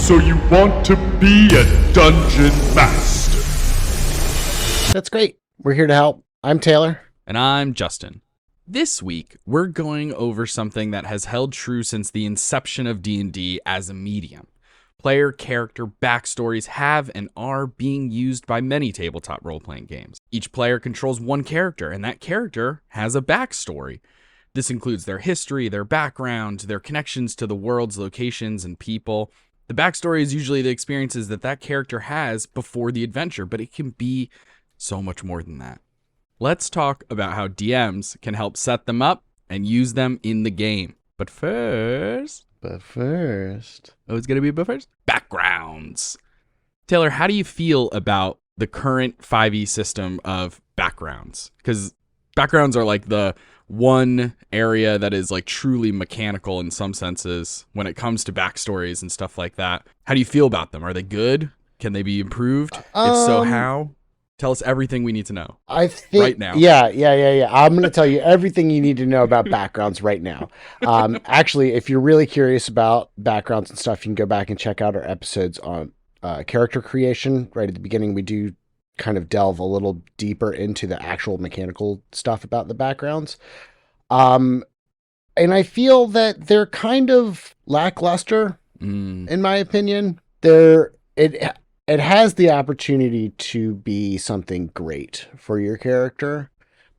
So you want to be a dungeon master? That's great. We're here to help. I'm Taylor. And I'm Justin. This week, we're going over something that has held true since the inception of D&D as a medium. Player character backstories have and are being used by many tabletop role-playing games. Each player controls one character, and that character has a backstory. This includes their history, their background, their connections to the world's locations and people. The backstory is usually the experiences that character has before the adventure, but it can be so much more than that. Let's talk about how DMs can help set them up and use them in the game. But first... Oh, it's going to be but first? Backgrounds. Taylor, how do you feel about the current 5e system of backgrounds? Because backgrounds are like the one area that is like truly mechanical in some senses when it comes to backstories and stuff like that. How do you feel about them? Are they good? Can they be improved? If so, how? Tell us everything we need to know. I think right now. Yeah. I'm going to tell you everything you need to know about backgrounds right now. Actually, if you're really curious about backgrounds and stuff, you can go back and check out our episodes on character creation. Right at the beginning, we do kind of delve a little deeper into the actual mechanical stuff about the backgrounds. And I feel that they're kind of lackluster, in my opinion. It has the opportunity to be something great for your character,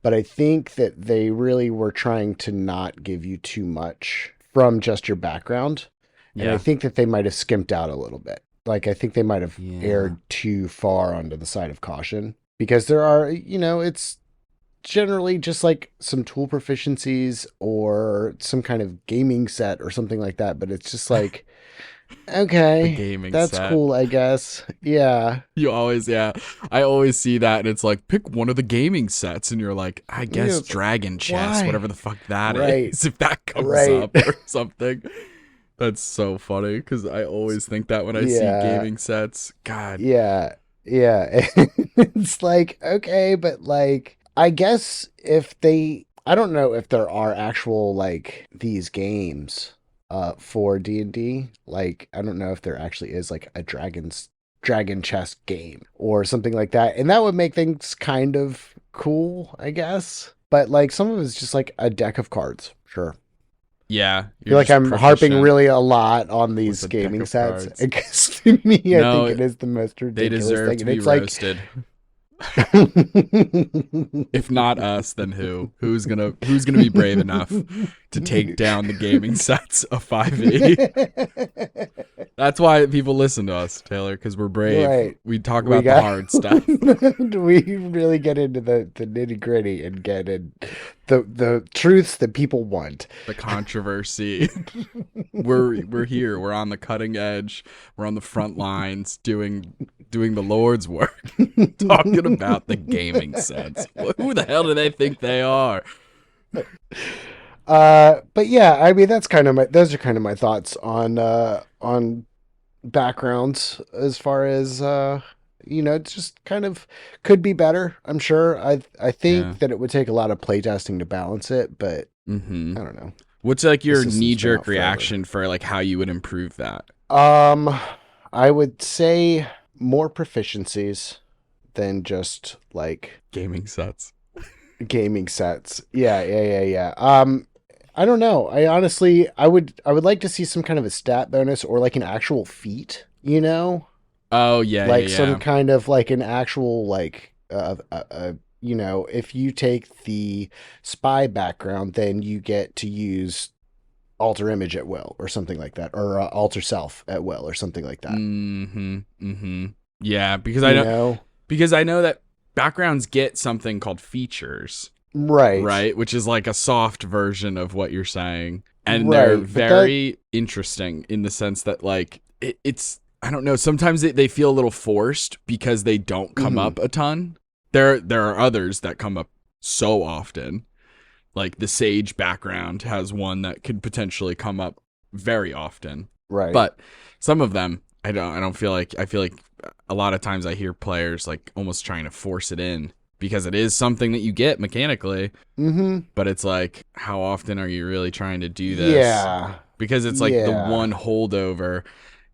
but I think that they really were trying to not give you too much from just your background. Yeah. And I think that they might have skimped out a little bit. Like, I think they might have erred too far onto the side of caution, because there are, it's generally just like some tool proficiencies or some kind of gaming set or something like that. But it's just like, okay, that's set. Cool, I guess. Yeah. I always see that, and it's like, pick one of the gaming sets, and you're like, I guess Dragon Chess, whatever the fuck that is, if that comes up or something. That's so funny, because I always think that when I see gaming sets. God. Yeah. It's like, okay, but like, I guess I don't know if there are actual like these games for D&D. Like, I don't know if there actually is like a dragon chess game or something like that. And that would make things kind of cool, I guess. But like, some of it's just like a deck of cards. Sure. Yeah. I feel like I'm harping really a lot on these gaming sets. Because to me, I think it is the most ridiculous they deserve thing. To be roasted. If not us, then who? Who's gonna be brave enough to take down the gaming sets of 5e? That's why people listen to us, Taylor, because we're brave. Right. We talk about the hard stuff. We really get into the nitty gritty and get in the truths that people want. The controversy. We're here. We're on the cutting edge. We're on the front lines doing the Lord's work. Talking about the gaming sets. Who the hell do they think they are? But yeah, I mean, those are kind of my thoughts on backgrounds, as far as it's just kind of could be better. I'm sure. I think that it would take a lot of playtesting to balance it, but I don't know. What's like your knee-jerk reaction for like how you would improve that? I would say more proficiencies than just like gaming sets. Yeah. I don't know. I honestly, I would like to see some kind of a stat bonus or like an actual feat, Oh yeah. Like some kind of like an actual like, if you take the spy background, then you get to use alter image at will or something like that, or alter self at will or something like that. Yeah, because I know that backgrounds get something called features. Right, which is like a soft version of what you're saying. And they're very interesting in the sense that like it's I don't know, sometimes they feel a little forced because they don't come up a ton. There are others that come up so often. Like the sage background has one that could potentially come up very often. Right. But some of them I feel like a lot of times I hear players like almost trying to force it in because it is something that you get mechanically. But it's like, how often are you really trying to do this? Yeah. Because it's like the one holdover.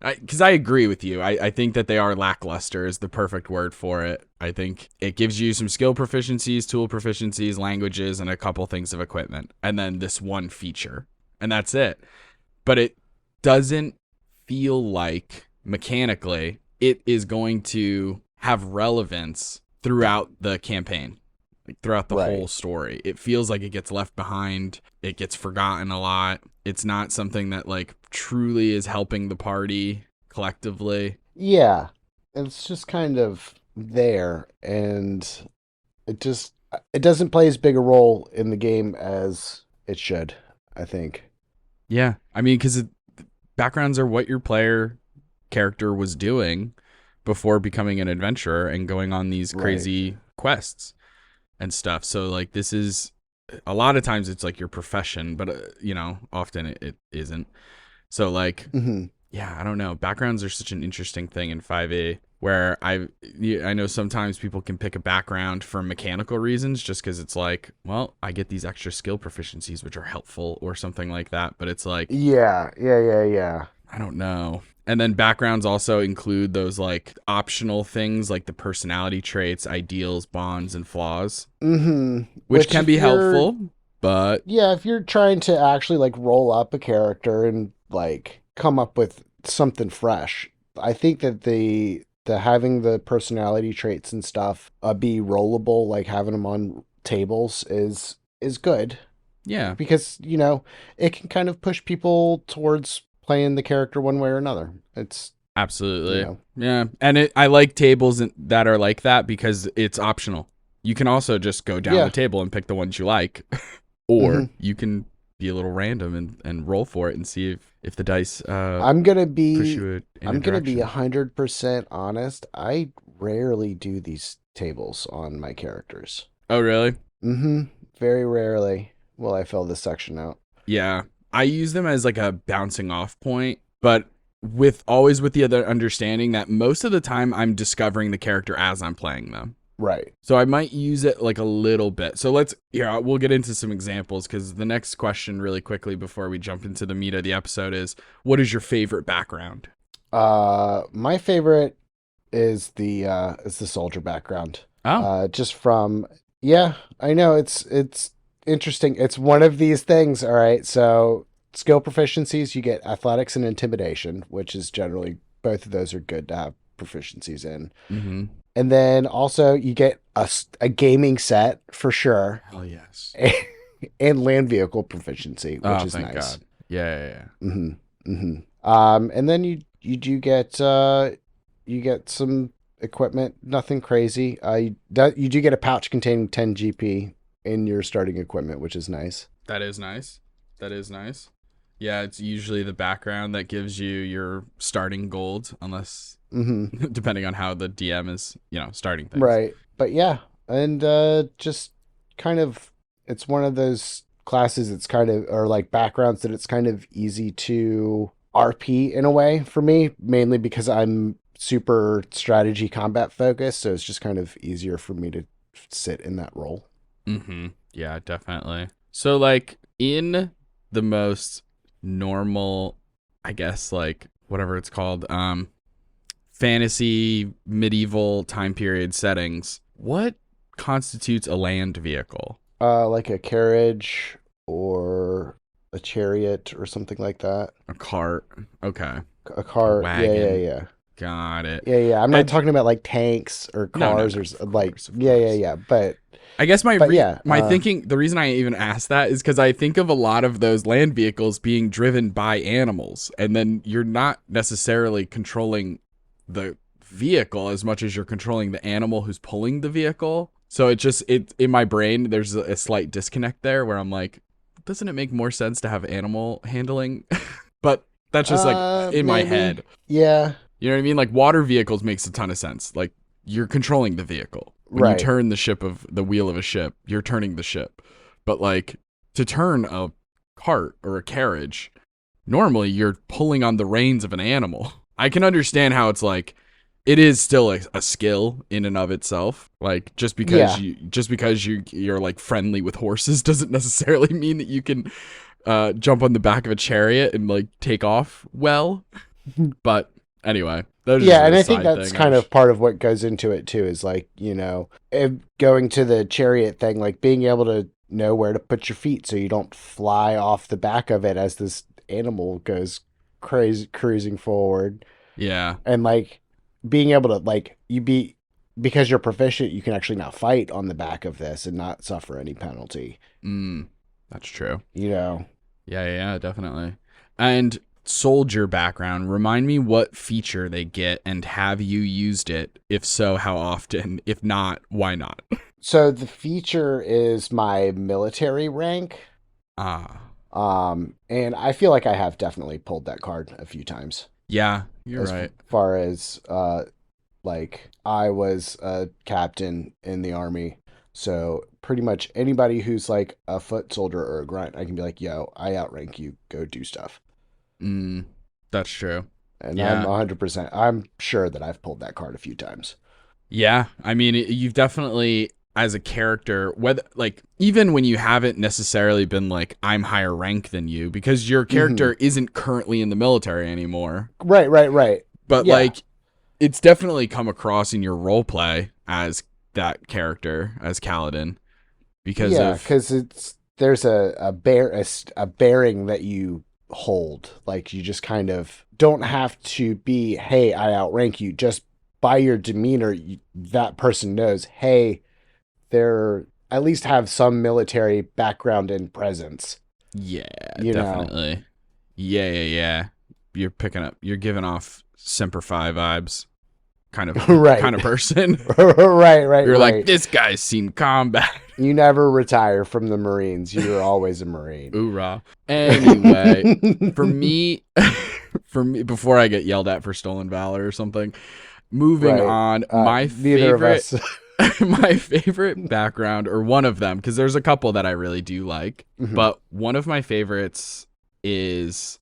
Because I agree with you. I think that they are lackluster is the perfect word for it. I think it gives you some skill proficiencies, tool proficiencies, languages, and a couple things of equipment. And then this one feature. And that's it. But it doesn't feel like, mechanically, it is going to have relevance throughout the campaign. Like throughout the whole story. It feels like it gets left behind. It gets forgotten a lot. It's not something that like truly is helping the party collectively. Yeah. It's just kind of there, and it doesn't play as big a role in the game as it should, I think. Yeah. I mean, because backgrounds are what your player character was doing before becoming an adventurer and going on these crazy quests and stuff. So like this is a lot of times it's like your profession, but often it isn't. So like yeah, I don't know, backgrounds are such an interesting thing in 5e, where I know sometimes people can pick a background for mechanical reasons just because it's like, well, I get these extra skill proficiencies which are helpful or something like that, but it's like yeah I don't know. And then backgrounds also include those like optional things like the personality traits, ideals, bonds, and flaws, which can be helpful. But yeah, if you're trying to actually like roll up a character and like come up with something fresh, I think that the having the personality traits and stuff be rollable, like having them on tables, is good. Yeah, because it can kind of push people towards playing the character one way or another. It's absolutely yeah, and I like tables that are like that because it's optional. You can also just go down the table and pick the ones you like, or you can be a little random and roll for it and see if the dice. I'm gonna be push you in I'm a gonna be direction. 100% honest. I rarely do these tables on my characters. Oh really? Very rarely will I fill this section out. Yeah, I use them as like a bouncing off point, but always with the other understanding that most of the time I'm discovering the character as I'm playing them. Right. So I might use it like a little bit. So we'll get into some examples, because the next question really quickly before we jump into the meat of the episode is, what is your favorite background? My favorite is the soldier background. Just from, I know it's interesting. It's one of these things. All right. So skill proficiencies, you get athletics and intimidation, which is generally, both of those are good to have proficiencies in. And then also you get a gaming set for sure. Hell yes. And land vehicle proficiency, which is thank nice. God. Yeah. And then you do get some equipment, nothing crazy. You do get a pouch containing 10 GP in your starting equipment, which is nice. That is nice. Yeah, it's usually the background that gives you your starting gold, unless depending on how the DM is, starting things. Right. But yeah, and just kind of, it's one of those classes, it's kind of, or like backgrounds that it's kind of easy to RP in a way for me, mainly because I'm super strategy combat focused, so it's just kind of easier for me to sit in that role. Yeah, definitely. So like in the most normal, I guess, like whatever it's called, fantasy medieval time period settings, what constitutes a land vehicle? Like a carriage or a chariot or something like that. A cart. Okay. A cart. A wagon. Yeah. Got it. Yeah. I'm not talking about like tanks or cars or like, yeah. But I guess my thinking, the reason I even asked that is because I think of a lot of those land vehicles being driven by animals, and then you're not necessarily controlling the vehicle as much as you're controlling the animal who's pulling the vehicle. So it in my brain, there's a slight disconnect there where I'm like, doesn't it make more sense to have animal handling? But that's just like in my head. Yeah. You know what I mean? Like water vehicles makes a ton of sense. Like you're controlling the vehicle. When you turn the wheel of a ship, you're turning the ship. But like to turn a cart or a carriage, normally you're pulling on the reins of an animal. I can understand how it's like, it is still a skill in and of itself. Like just because you're like friendly with horses doesn't necessarily mean that you can jump on the back of a chariot and like take off well. But anyway, that was Yeah, just and a I think side that's thing. kind of part of what goes into it too, is like, going to the chariot thing, like being able to know where to put your feet so you don't fly off the back of it as this animal goes cruising forward. Yeah. And like being able to like because you're proficient, you can actually now fight on the back of this and not suffer any penalty. That's true. You know. Yeah, definitely. And soldier background, remind me what feature they get and have you used it? If so, how often? If not, why not? So the feature is my military rank. Ah. And I feel like I have definitely pulled that card a few times. Yeah, you're As right. far as like I was a captain in the army, so pretty much anybody who's like a foot soldier or a grunt, I can be like, "Yo, I outrank you. Go do stuff." That's true. And I'm Yeah. 100%. I'm sure that I've pulled that card a few times. Yeah, I mean, you've definitely, as a character, whether like even when you haven't necessarily been like I'm higher rank than you, because your character isn't currently in the military anymore. Right. But Yeah. like, it's definitely come across in your role play as that character, as Kaladin, because Yeah, of because there's a bearing that you hold. Like you just kind of don't have to be, hey, I outrank you. Just by your demeanor, that person knows, hey, they're at least have some military background and presence. yeah, You know, definitely, yeah. You're giving off Semper Fi vibes, kind of right, person. right. You're like, this guy's seen combat. You never retire from the Marines. You're always a Marine. Hoorah. Anyway, for me, before I get yelled at for stolen valor or something, moving Right. on, Neither of us. my favorite background, or one of them, because there's a couple that I really do like, but one of my favorites is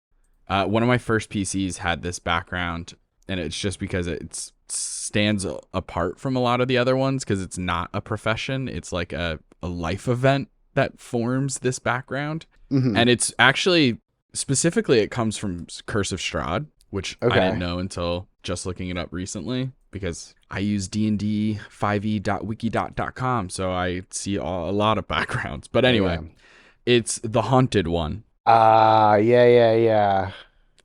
one of my first PCs had this background, and it's just because it stands apart from a lot of the other ones because it's not a profession. It's like a life event that forms this background. And it's actually, specifically, it comes from Curse of Strahd, which I didn't know until just looking it up recently, because I use D&D 5e.wiki.com, so I see a lot of backgrounds. But anyway, it's the haunted one. Yeah.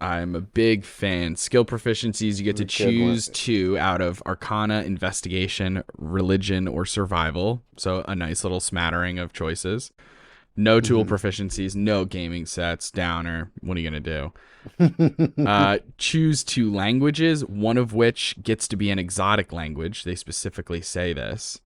I'm a big fan. Skill proficiencies, you get to choose 2 out of Arcana, Investigation, Religion, or Survival. So a nice little smattering of choices. No tool proficiencies, no gaming sets, downer. What are you going to do? Choose 2 languages, one of which gets to be an exotic language. They specifically say this.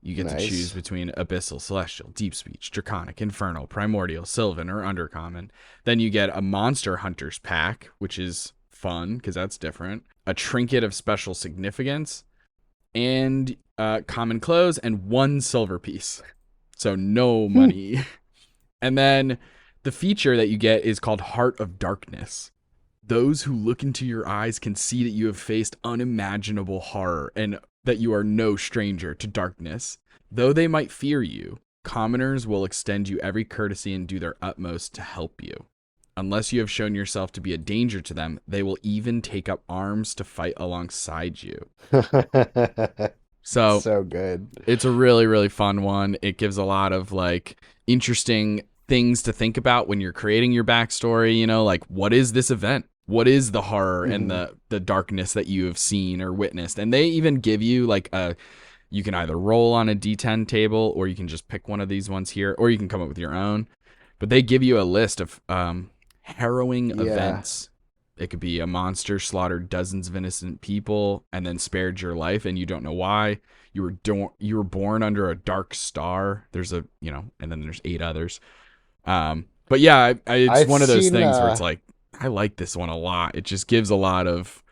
You get to choose between Abyssal, Celestial, Deep Speech, Draconic, Infernal, Primordial, Sylvan, or Undercommon. Then you get a Monster Hunters pack, which is fun because that's different. A Trinket of Special Significance, and common clothes, and 1 silver piece. So no money. And then the feature that you get is called Heart of Darkness. Those who look into your eyes can see that you have faced unimaginable horror and that you are no stranger to darkness. Though they might fear you, commoners will extend you every courtesy and do their utmost to help you. Unless you have shown yourself to be a danger to them, they will even take up arms to fight alongside you. So good. It's a really, really fun one. It gives a lot of like interesting things to think about when you're creating your backstory. You know, like, what is this event? What is the horror and the darkness that you have seen or witnessed? And they even give you like you can either roll on a D10 table, or you can just pick one of these ones here, or you can come up with your own. But they give you a list of harrowing events. It could be a monster slaughtered dozens of innocent people and then spared your life, and you don't know why. You were born under a dark star. There's and then there's 8 others. But yeah, it's one of those things where it's like, I like this one a lot. It just gives a lot of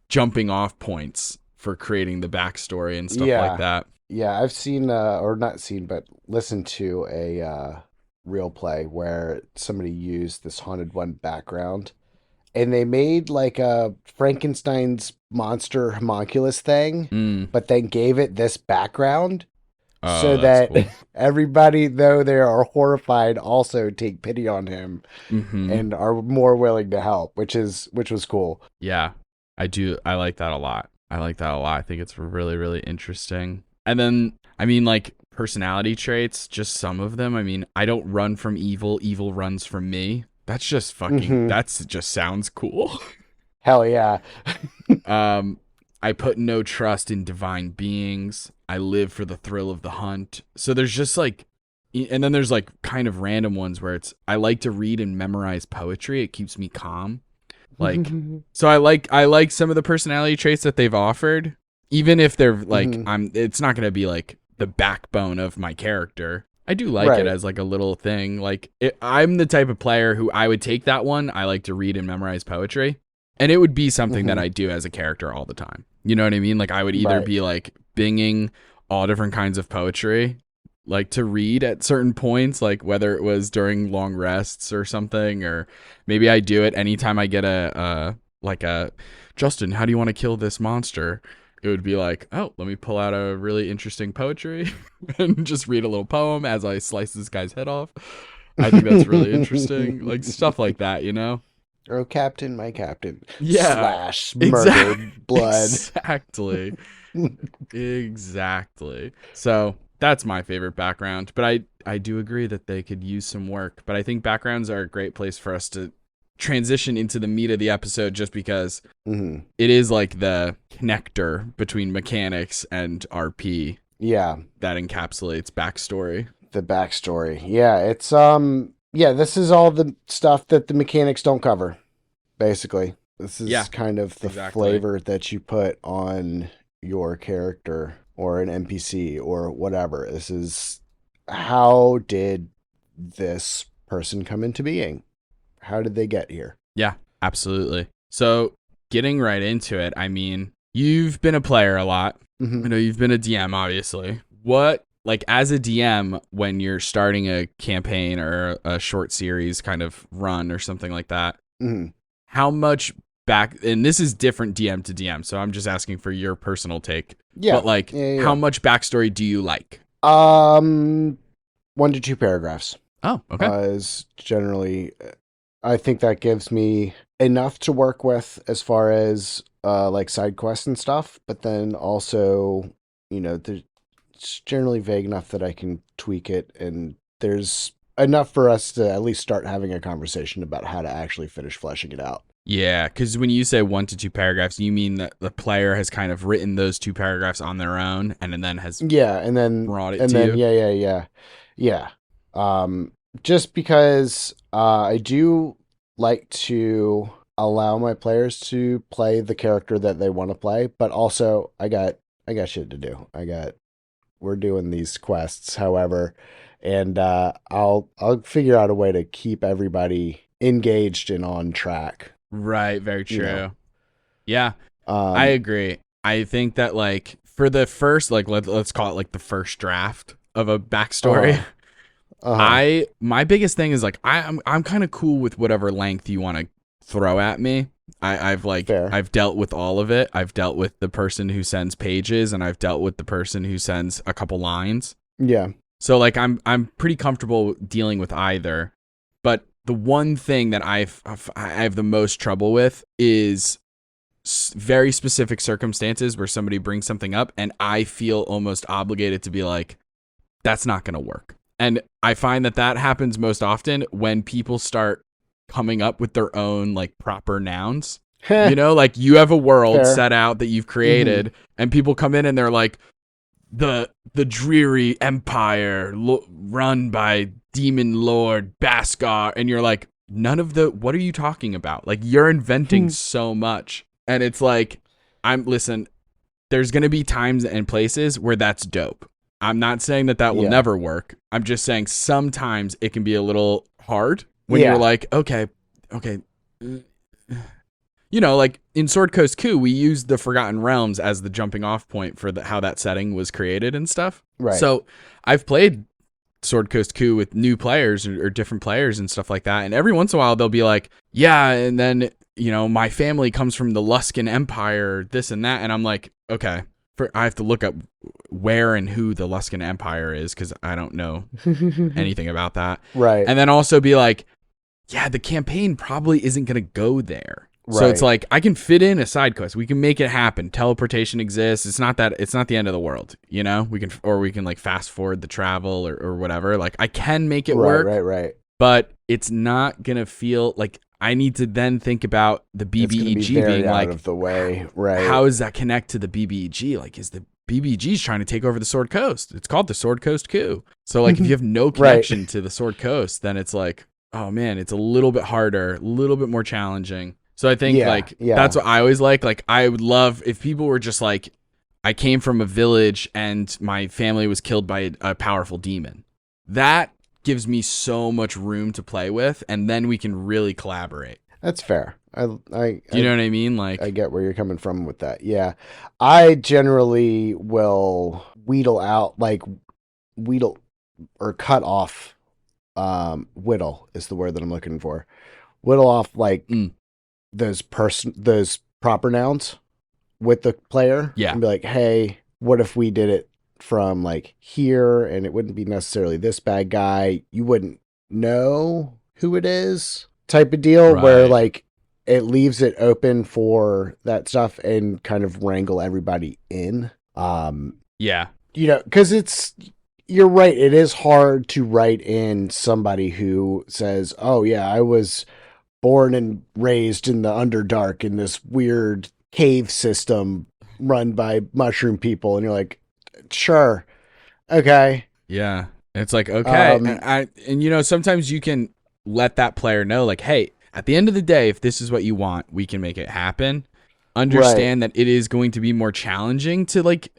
jumping off points for creating the backstory and stuff like that. Yeah, I've seen, or not seen, but listened to a real play where somebody used this haunted one background, and they made like a Frankenstein's monster homunculus thing, but then gave it this background, so Oh, that's that cool. everybody, though they are horrified, also take pity on him Mm-hmm. and are more willing to help, which was cool. Yeah, I do. I like that a lot. I like that a lot. I think it's really, really interesting. And then, I mean, like personality traits, just some of them. I mean, I don't run from evil. Evil runs from me. That's just fucking, Hmm. that's just sounds cool. Hell yeah. Um, I put no trust in divine beings. I live for the thrill of the hunt. So there's just like, and then there's like kind of random ones where it's, I like to read and memorize poetry. It keeps me calm. Like, so I like some of the personality traits that they've offered, even if they're like, Mhm. it's not going to be like the backbone of my character. I do like it Right. as like a little thing. Like I'm the type of player who I would take that one. I like to read and memorize poetry. And it would be something that Mhm. I do as a character all the time. You know what I mean? Like I would either Right. be like binging all different kinds of poetry, like to read at certain points, like whether it was during long rests or something, or maybe I do it anytime I get a Justin, how do you want to kill this monster? It would be like, oh, let me pull out a really interesting poetry and just read a little poem as I slice this guy's head off. I think that's really interesting. Like stuff like that, you know? Oh, Captain, my Captain. Yeah, Slash murder exactly. blood. Exactly. Exactly. So that's my favorite background. But I do agree that they could use some work. But I think backgrounds are a great place for us to transition into the meat of the episode just because Hmm. it is like the connector between mechanics and RP Yeah, that encapsulates backstory. the backstory. Yeah, it's yeah, this is all the stuff that the mechanics don't cover, basically. This Yeah, is kind of the exactly. flavor that you put on your character or an NPC or whatever. This is how did this person come into being? How did they get here? Yeah, absolutely. So getting right into it, I mean, you've been a player a lot. Hmm. I know you've been a DM, obviously. What, like, as a DM, when you're starting a campaign or a short series kind of run or something like that, Hmm. how much and this is different DM to DM, so I'm just asking for your personal take. Yeah. But, like, Yeah. how much backstory do you like? 1 to 2 paragraphs Oh, okay. is generally, I think that gives me enough to work with as far as like side quests and stuff, but then also, it's generally vague enough that I can tweak it, and there's enough for us to at least start having a conversation about how to actually finish fleshing it out. Yeah, because when you say 1 to 2 paragraphs, you mean that the player has kind of written those 2 paragraphs on their own and then has Yeah, and then brought it and to then you? yeah. Just because I do like to allow my players to play the character that they want to play, but also I got shit to do. We're doing these quests, however, and I'll figure out a way to keep everybody engaged and on track. Right, very You know, true. Yeah, I um, agree. I think that like for the first like let's call it like the first draft of a backstory. uh, uh, My biggest thing is like I'm kind of cool with whatever length you want to throw at me. fair, I've dealt with all of it. I've dealt with the person who sends pages and I've dealt with the person who sends a couple lines. yeah, So like I'm pretty comfortable dealing with either. But the one thing that I have the most trouble with is very specific circumstances where somebody brings something up and I feel almost obligated to be like, that's not going to work. And I find that happens most often when people start coming up with their own like proper nouns. You know, like you have a world fair. set out that you've Hmm. created and people come in and they're like, the dreary empire run by demon lord Baskar, and you're like, what are you talking about? Like you're inventing so much. And it's like, listen, there's going to be times and places where that's dope. I'm not saying that will Yeah. never work. I'm just saying sometimes it can be a little hard when you're Yeah. like, okay. You know, like in Sword Coast Coup, we used the Forgotten Realms as the jumping off point for how that setting was created and stuff. Right. So I've played Sword Coast Coup with new players or different players and stuff like that. And every once in a while, they'll be like, yeah, and then, my family comes from the Luskan Empire, this and that. And I'm like, okay, I have to look up where and who the Luskan Empire is because I don't know anything about that. Right. And then also be like, yeah, the campaign probably isn't going to go there. Right. So it's like I can fit in a side quest. We can make it happen. Teleportation exists. It's not the end of the world, you know? We can like fast forward the travel or whatever. Like I can make it work. Right. But it's not going to feel like I need to then think about the BBEG being like out of the way. Right. How does that connect to the BBEG? Like is the BBG's trying to take over the Sword Coast? It's called the Sword Coast coup. So like if you have no connection to the Sword Coast, then it's like, oh man, it's a little bit harder, a little bit more challenging. So I think that's what I always like. Like I would love if people were just like, I came from a village and my family was killed by a powerful demon. That gives me so much room to play with, and then we can really collaborate. That's fair. Do you know what I mean? Like I get where you're coming from with that. Yeah. I generally will wheedle or cut off. Whittle is the word that I'm looking for. Whittle off like those proper nouns with the player. Yeah. And be like, hey, what if we did it from like here and it wouldn't be necessarily this bad guy. You wouldn't know who it is type of deal where like it leaves it open for that stuff and kind of wrangle everybody in. Yeah. You know, because you're right. It is hard to write in somebody who says, oh yeah, I was born and raised in the Underdark in this weird cave system run by mushroom people. And you're like, sure. Okay. Yeah. And it's like, okay. And you know, sometimes you can let that player know like, hey, at the end of the day, if this is what you want, we can make it happen. Understand that it is going to be more challenging to like,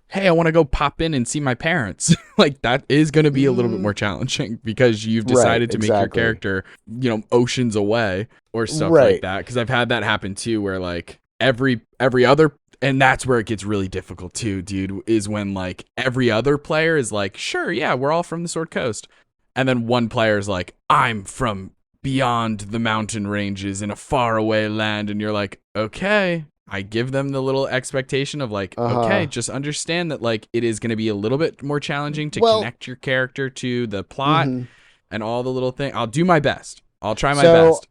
hey, I want to go pop in and see my parents. Like that is going to be a little bit more challenging because you've decided to make your character, you know, oceans away or stuff like that. Cause I've had that happen too, where like every other, and that's where it gets really difficult too, dude, is when like every other player is like, sure, yeah, we're all from the Sword Coast. And then one player is like, I'm from beyond the mountain ranges in a faraway land. And you're like, okay. I give them the little expectation of like, okay, just understand that like it is going to be a little bit more challenging to connect your character to the plot and all the little things. I'll do my best. I'll try my best.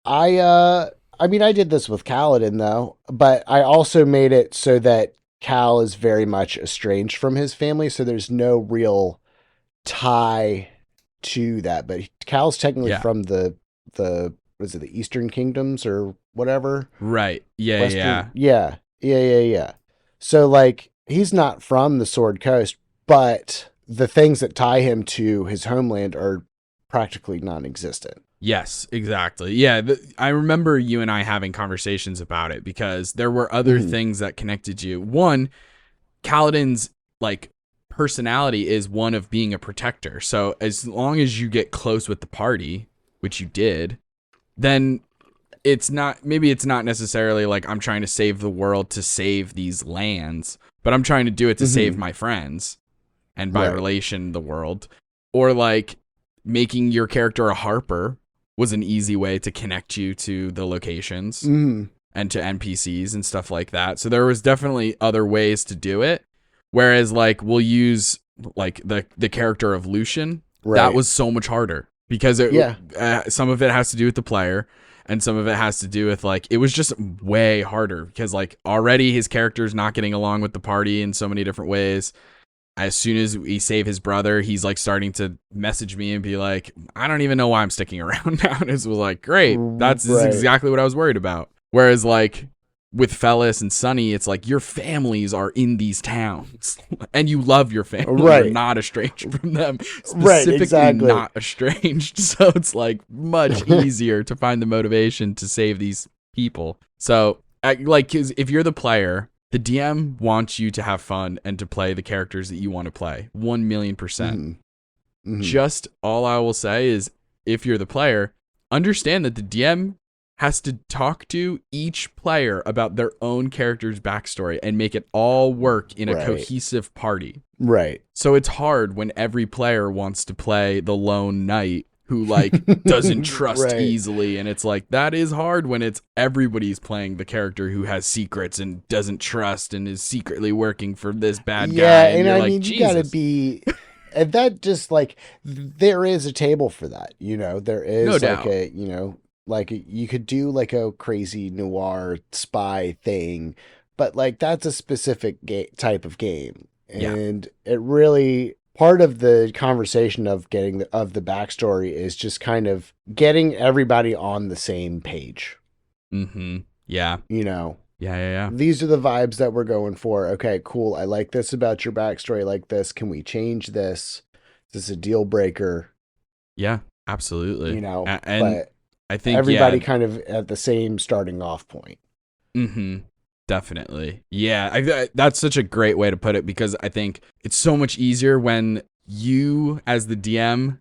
I mean, I did this with Kaladin though, but I also made it so that Cal is very much estranged from his family. So there's no real tie to that, but Cal's technically from the was it the Eastern Kingdoms or whatever? Right. Yeah. Yeah. So like he's not from the Sword Coast, but the things that tie him to his homeland are practically non-existent. Yes, exactly. Yeah. I remember you and I having conversations about it because there were other things that connected you. One, Kaladin's like personality is one of being a protector. So as long as you get close with the party, which you did, then it's not necessarily like I'm trying to save the world to save these lands, but I'm trying to do it to save my friends and by relation the world. Or like making your character a harper was an easy way to connect you to the locations and to NPCs and stuff like that. So there was definitely other ways to do it. Whereas like we'll use like the character of Lucian. That was so much harder because some of it has to do with the player and some of it has to do with like it was just way harder because like already his character is not getting along with the party in so many different ways. As soon as we save his brother, he's like starting to message me and be like, I don't even know why I'm sticking around now. And it was like, great, this is exactly what I was worried about. Whereas like with Fellis and Sunny, it's like your families are in these towns and you love your family. You're not estranged from them. Specifically not estranged. So it's like much easier to find the motivation to save these people. So like, 'cause if you're the player, the DM wants you to have fun and to play the characters that you want to play. 1,000,000%. Just all I will say is if you're the player, understand that the DM has to talk to each player about their own character's backstory and make it all work in a cohesive party. Right. So it's hard when every player wants to play the lone knight who like doesn't trust Right. easily, and it's like that is hard when it's everybody's playing the character who has secrets and doesn't trust and is secretly working for this bad guy, and you're I like, mean, you gotta Jesus. be, and that just like there is a table for that. There No is like doubt. you could do like a crazy noir spy thing, but like that's a specific type of game, Yeah. and it really part of the conversation of getting of the backstory is just kind of getting everybody on the same page. Mm-hmm. Yeah. You know, Yeah. these are the vibes that we're going for. Okay, cool. I like this about your backstory. Like this. Can we change this? Is this a deal breaker? Yeah, absolutely. And But I think, everybody kind of at the same starting off point. Mm-hmm. Definitely. Yeah, that's such a great way to put it, because I think it's so much easier when you, as the DM,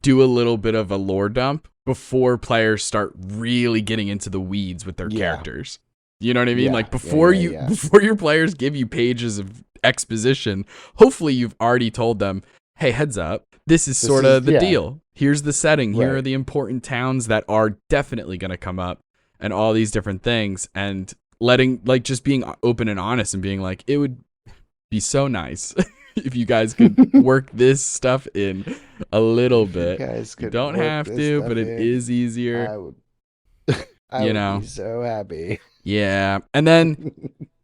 do a little bit of a lore dump before players start really getting into the weeds with their characters. You know what I mean? Yeah, Like before before your players give you pages of exposition, hopefully you've already told them, hey, heads up, this is sort of the deal. Here's the setting. Here are the important towns that are definitely going to come up and all these different things, and letting, like, just being open and honest and being like, it would be so nice if you guys could work this stuff in a little bit. You don't have to, but it is easier. I would be so happy. Yeah. And then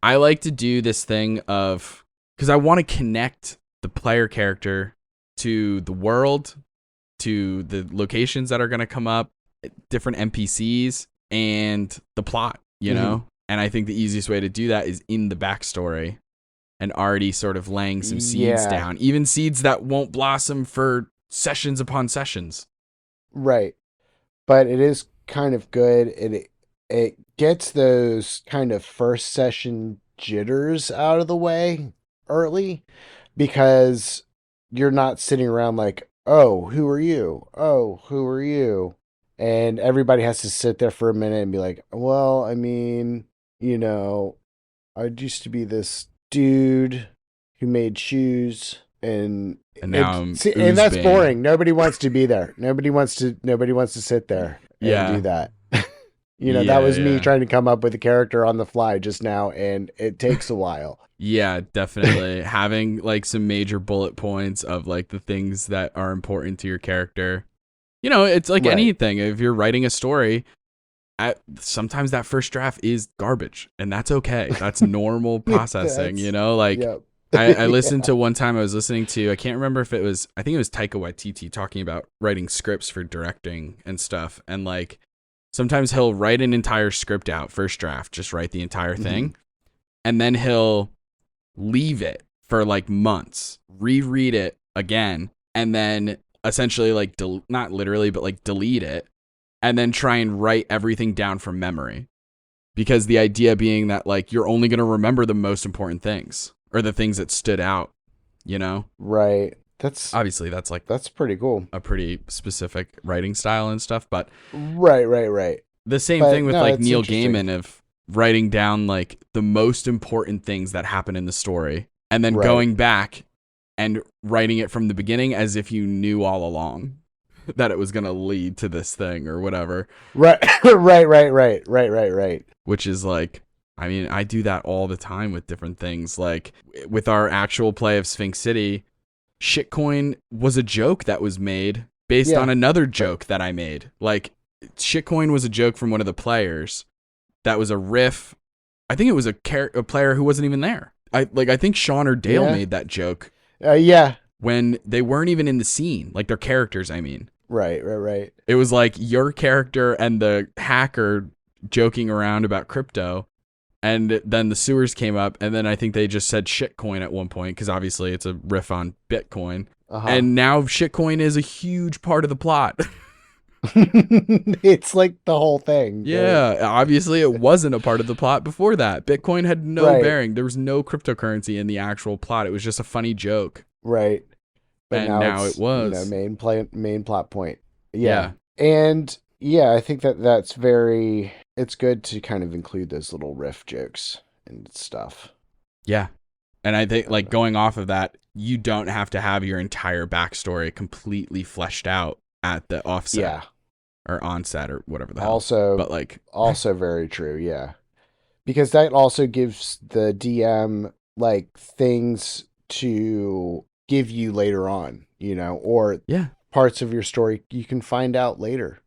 I like to do this thing of, because I want to connect the player character to the world, to the locations that are going to come up, different NPCs, and the plot, you know? And I think the easiest way to do that is in the backstory and already sort of laying some seeds down, even seeds that won't blossom for sessions upon sessions. Right. But it is kind of good. It gets those kind of first session jitters out of the way early, because you're not sitting around like, oh, who are you? Oh, who are you? And everybody has to sit there for a minute and be like, well, I mean, I used to be this dude who made shoes, and now and that's boring. Nobody wants to be there. Nobody wants to sit there and do that. That was me trying to come up with a character on the fly just now, and it takes a while. Yeah, definitely. Having like some major bullet points of like the things that are important to your character. It's like anything. If you're writing a story, sometimes that first draft is garbage, and that's okay. That's normal processing, I listened to one time, I was listening to, I can't remember if I think it was Taika Waititi talking about writing scripts for directing and stuff. And like, sometimes he'll write an entire script out, first draft, just write the entire thing. And then he'll leave it for like months, reread it again, and then essentially like, not literally, but like delete it, and then try and write everything down from memory. Because the idea being that like, you're only going to remember the most important things, or the things that stood out, Right. That's pretty cool. A pretty specific writing style and stuff, but right. The same thing with like Neil Gaiman of writing down like the most important things that happen in the story, and then going back and writing it from the beginning as if you knew all along that it was going to lead to this thing or whatever. Right. Which is like, I mean, I do that all the time with different things. Like with our actual play of Sphinx City, shitcoin was a joke that was made based on another joke that I made. Like shitcoin was a joke from one of the players that was a riff. I think it was a player who wasn't even there. I think Sean or Dale made that joke. When they weren't even in the scene, like their characters, I mean. Right. It was like your character and the hacker joking around about crypto, and then the sewers came up, and then I think they just said shitcoin at one point, because obviously it's a riff on Bitcoin. And now shitcoin is a huge part of the plot. It's like the whole thing. Yeah, obviously it wasn't a part of the plot before that. Bitcoin had no bearing. There was no cryptocurrency in the actual plot. It was just a funny joke. Right. But and now it was main plot point. Yeah. And I think that's it's good to kind of include those little riff jokes and stuff. Yeah. And I think like going off of that, you don't have to have your entire backstory completely fleshed out at the offset Yeah. or onset or whatever the hell. Also, But like, also very true. Yeah. Because that also gives the DM like things to give you later on, or yeah, parts of your story you can find out later.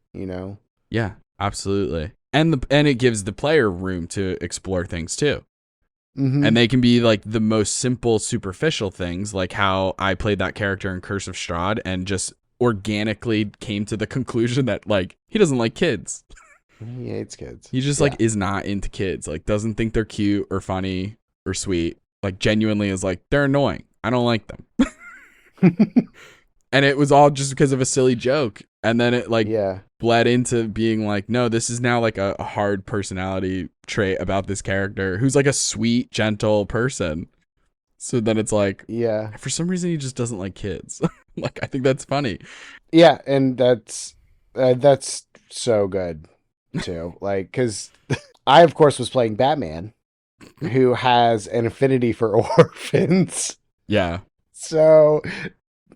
yeah, absolutely. And it gives the player room to explore things too. Mm-hmm. And they can be like the most simple, superficial things, like how I played that character in Curse of Strahd and just organically came to the conclusion that like he doesn't like kids. He hates kids. He just like is not into kids, like doesn't think they're cute or funny or sweet. Like genuinely is like, they're annoying. I don't like them. And it was all just because of a silly joke. And then it like bled into being like, no, this is now like a hard personality trait about this character who's like a sweet, gentle person. So then it's like, for some reason he just doesn't like kids. Like, I think that's funny. Yeah, and that's so good too. Like, because I of course was playing Batman, who has an affinity for orphans. Yeah. So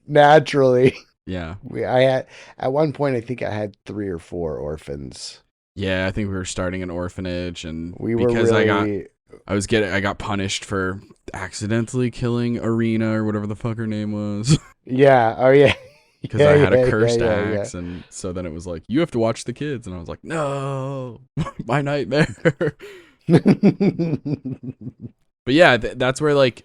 naturally, I had at one point I think I had 3 or 4 orphans. Yeah, I think we were starting an orphanage, and we were because really... I got punished for accidentally killing Arena or whatever the fuck her name was. Yeah. Oh yeah. Because I had a cursed axe, and so then it was like, you have to watch the kids, and I was like, no, my nightmare. But yeah, that's where like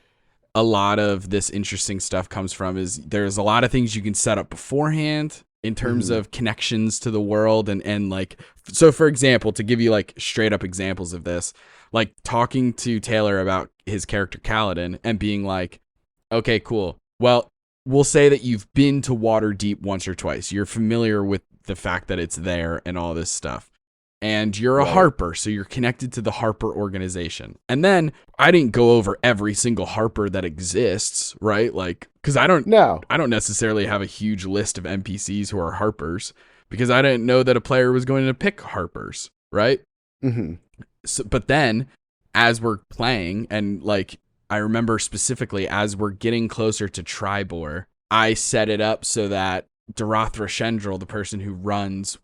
a lot of this interesting stuff comes from. Is there's a lot of things you can set up beforehand in terms of connections to the world, and like, so for example, to give you like straight up examples of this, like talking to Taylor about his character Kaladin and being like, okay, cool. Well, we'll say that you've been to Waterdeep once or twice. You're familiar with the fact that it's there and all this stuff. And you're a Harper, so you're connected to the Harper organization. And then I didn't go over every single Harper that exists, right? Like, because I don't necessarily have a huge list of NPCs who are Harpers, because I didn't know that a player was going to pick Harpers, right? Mm-hmm. So, but then, as we're playing, and like, I remember specifically as we're getting closer to Tribor, I set it up so that Darathra Shendril, the person who runs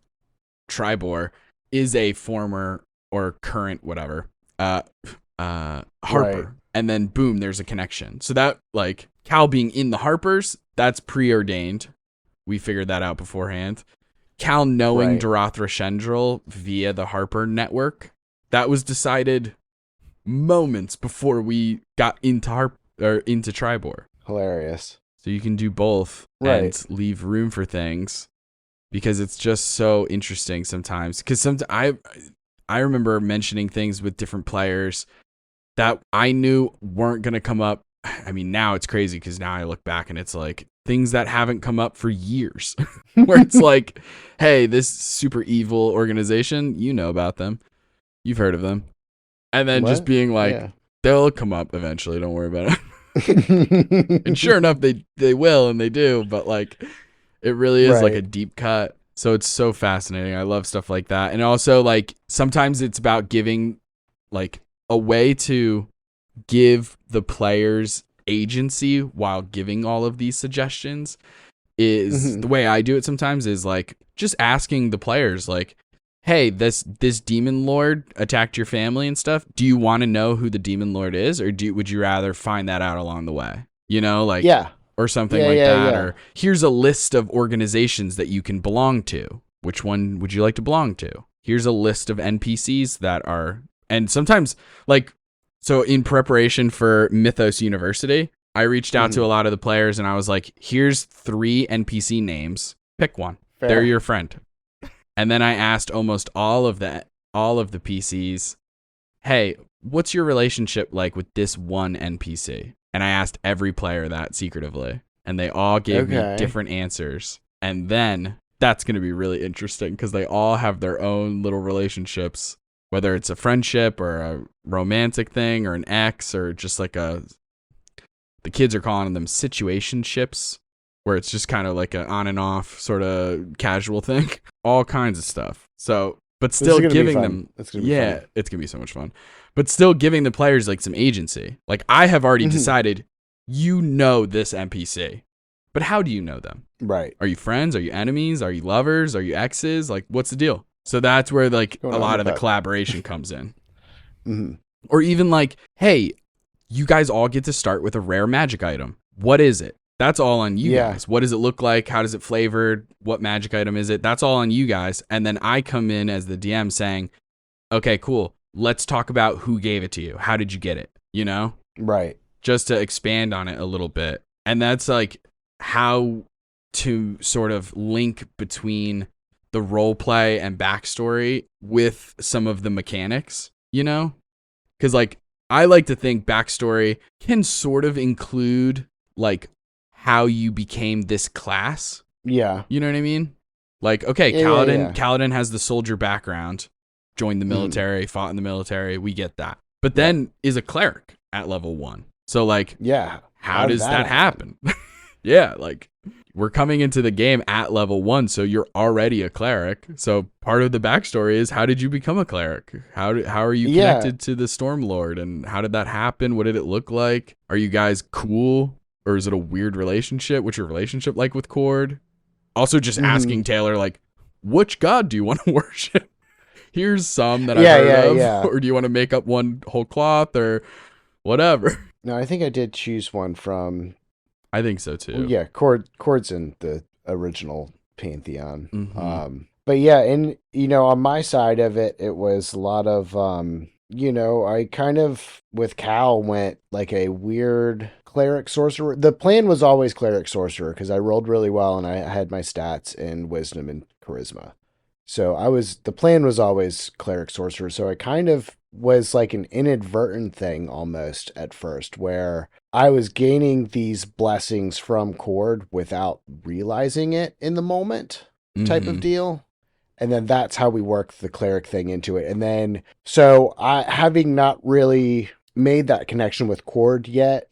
Tribor, is a former or current whatever Harper. Right. And then boom, there's a connection. So that, like, Cal being in the Harpers, that's preordained. We figured that out beforehand. Cal knowing Darathra Shendril via the Harper network, that was decided moments before we got into into Tribor. Hilarious. So you can do both and leave room for things, because it's just so interesting sometimes. Because I remember mentioning things with different players that I knew weren't going to come up. I mean, now it's crazy because now I look back and it's like things that haven't come up for years, where it's like, hey, this super evil organization, you know about them. You've heard of them. And then just being like, they'll come up eventually. Don't worry about it. And sure enough, they will, and they do. But like, it really is like a deep cut. So it's so fascinating. I love stuff like that. And also, like, sometimes it's about giving like a way to give the players agency while giving all of these suggestions. Is the way I do it sometimes is like just asking the players, like, hey, this demon lord attacked your family and stuff. Do you want to know who the demon lord is, or would you rather find that out along the way? You know, like, or something like that. Or here's a list of organizations that you can belong to. Which one would you like to belong to? Here's a list of NPCs that are, and sometimes like, so in preparation for Mythos University, I reached out to a lot of the players and I was like, here's 3 NPC names. Pick one. Fair. They're your friend. And then I asked almost all of the PCs, hey, what's your relationship like with this one NPC? And I asked every player that secretively, and they all gave me different answers. And then that's going to be really interesting because they all have their own little relationships, whether it's a friendship or a romantic thing or an ex or just like the kids are calling them situationships, where it's just kind of like an on and off sort of casual thing, all kinds of stuff. So, but still giving them, it's going to be so much fun, but still giving the players like some agency. Like, I have already decided, this NPC, But how do you know them? Right. Are you friends? Are you enemies? Are you lovers? Are you exes? Like, what's the deal? So that's where like Going a on lot with of the that? collaboration comes in. Hmm. Or even like, hey, you guys all get to start with a rare magic item. What is it? That's all on you Yeah. guys. What does it look like? How does it flavored? What magic item is it? That's all on you guys. And then I come in as the DM saying, okay, cool. Let's talk about who gave it to you. How did you get it? You know? Right. Just to expand on it a little bit. And that's like how to sort of link between the role play and backstory with some of the mechanics, you know? Because like I like to think backstory can sort of include like how you became this class. Yeah. You know what I mean? Like, okay, Yeah, Kaladin, yeah. Kaladin has the soldier background, joined the military, fought in the military. We get that. But then is a cleric at level 1. So like, Yeah. how does that happen? Yeah, like we're coming into the game at level 1, so you're already a cleric. So part of the backstory is how did you become a cleric? How are you connected to the Stormlord, and how did that happen? What did it look like? Are you guys cool, or is it a weird relationship? What's your relationship like with Cord? Also, just asking Taylor like, which god do you want to worship? Here's some that I've heard of, yeah. or do you want to make up one whole cloth or whatever? No, I think I did choose one from. I think so too. Well, yeah, Chord's in the original Pantheon. Mhm. But yeah, and on my side of it, it was a lot of I kind of with Cal went like a weird cleric sorcerer. The plan was always cleric sorcerer because I rolled really well and I had my stats in wisdom and charisma. So the plan was always cleric sorcerer. So I kind of was like an inadvertent thing almost at first where I was gaining these blessings from Cord without realizing it in the moment type of deal. And then that's how we work the cleric thing into it. And then, so I, having not really made that connection with Cord yet,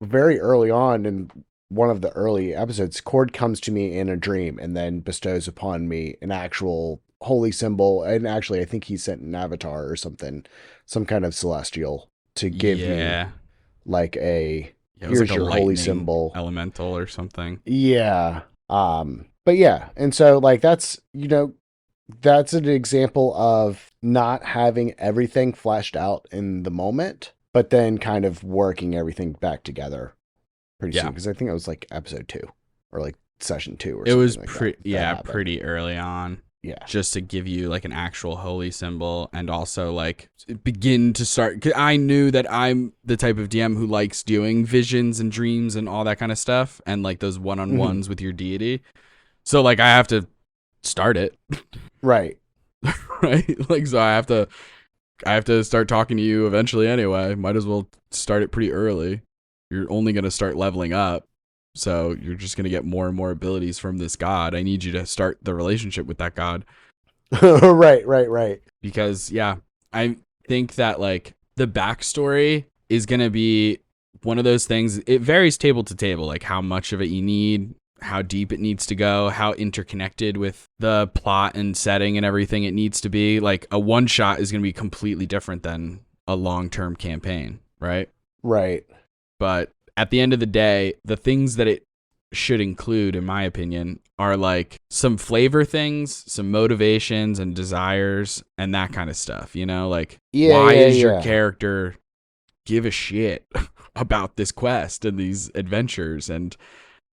very early on in one of the early episodes, Cord comes to me in a dream and then bestows upon me an actual holy symbol. And actually, I think he sent an avatar or something, some kind of celestial to give me like here's like your holy symbol elemental or something. Yeah. But yeah, and so like that's that's an example of not having everything fleshed out in the moment, but then kind of working everything back together pretty soon. Because I think it was like episode 2 or like session 2 or something. It was like pretty early on. Yeah. Just to give you like an actual holy symbol and also like begin to start. 'Cause I knew that I'm the type of DM who likes doing visions and dreams and all that kind of stuff and like those one-on-ones with your deity. So like I have to start it. Right. Right? Like so I have to start talking to you eventually anyway. Might as well start it pretty early. You're only going to start leveling up. So you're just going to get more and more abilities from this god. I need you to start the relationship with that god. Right. Because yeah, I think that like the backstory is going to be one of those things. It varies table to table, like how much of it you need, how deep it needs to go, how interconnected with the plot and setting and everything it needs to be. Like a one shot is going to be completely different than a long-term campaign, right? Right. But at the end of the day, the things that it should include, in my opinion, are like some flavor things, some motivations and desires and that kind of stuff, like why is your character give a shit about this quest and these adventures? And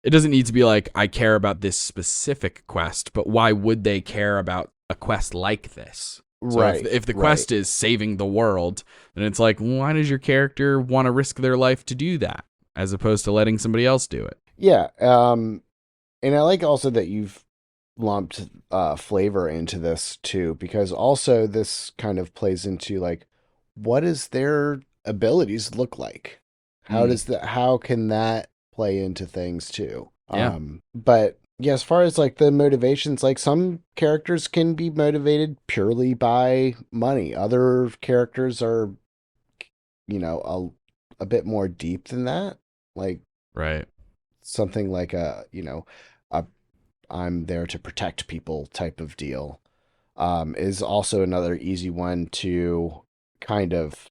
it doesn't need to be like, I care about this specific quest, but why would they care about a quest like this? So right. If the quest is saving the world, then it's like, why does your character want to risk their life to do that as opposed to letting somebody else do it? Yeah. And I like also that you've lumped flavor into this too, because also this kind of plays into like, what does their abilities look like? How can that play into things too? Yeah. But yeah, as far as like the motivations, like some characters can be motivated purely by money. Other characters are, a bit more deep than that. Like, right. Something like a I'm there to protect people type of deal is also another easy one to kind of,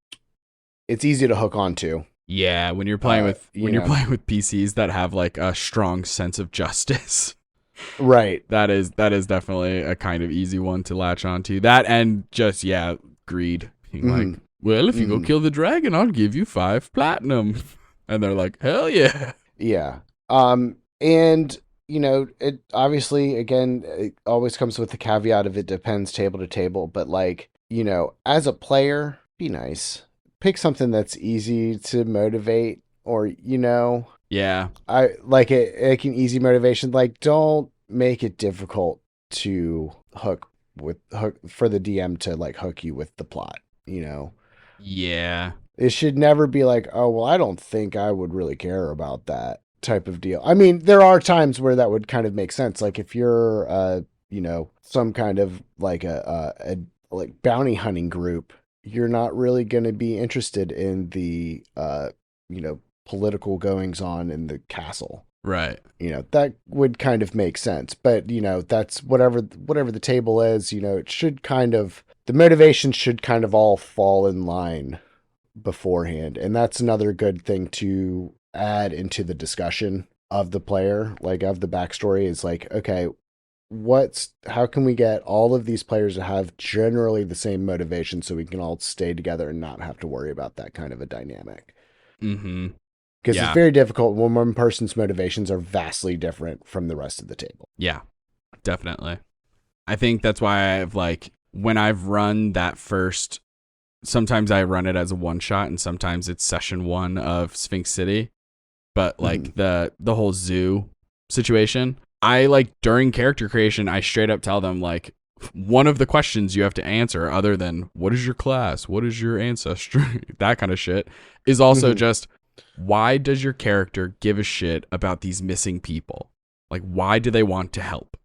it's easy to hook onto Yeah, when you're playing with you know. playing with PCs that have like a strong sense of justice, Right. that is definitely a kind of easy one to latch onto. That and just greed. Being like, well, if you go kill the dragon, I'll give you 5 platinum. And they're like, hell yeah. Yeah. And you know, it obviously, again, it always comes with the caveat of it depends table to table, but like, you know, as a player, be nice. Pick something that's easy to motivate, or, you know, Yeah. I like it, like an easy motivation. Like, don't make it difficult to hook for the DM to like hook you with the plot, you know. Yeah. It should never be like, oh, well, I don't think I would really care about that type of deal. I mean, there are times where that would kind of make sense. Like if you're, you know, some kind of like a like bounty hunting group, you're not really going to be interested in the, you know, political goings on in the castle. Right. You know, that would kind of make sense. But, you know, that's whatever the table is, you know, it should kind of, the motivation should kind of all fall in line beforehand. And that's another good thing to add into the discussion of the player, like of the backstory, is like, okay, how can we get all of these players to have generally the same motivation so we can all stay together and not have to worry about that kind of a dynamic? Mm-hmm. Because it's very difficult when one person's motivations are vastly different from the rest of the table. Yeah, definitely. I think that's why I've like, when I've run that first, sometimes I run it as a one shot and sometimes it's session 1 of Sphinx City. But like the whole zoo situation, I like during character creation, I straight up tell them like, one of the questions you have to answer, other than what is your class, what is your ancestry, that kind of shit, is also just, why does your character give a shit about these missing people? Like, why do they want to help?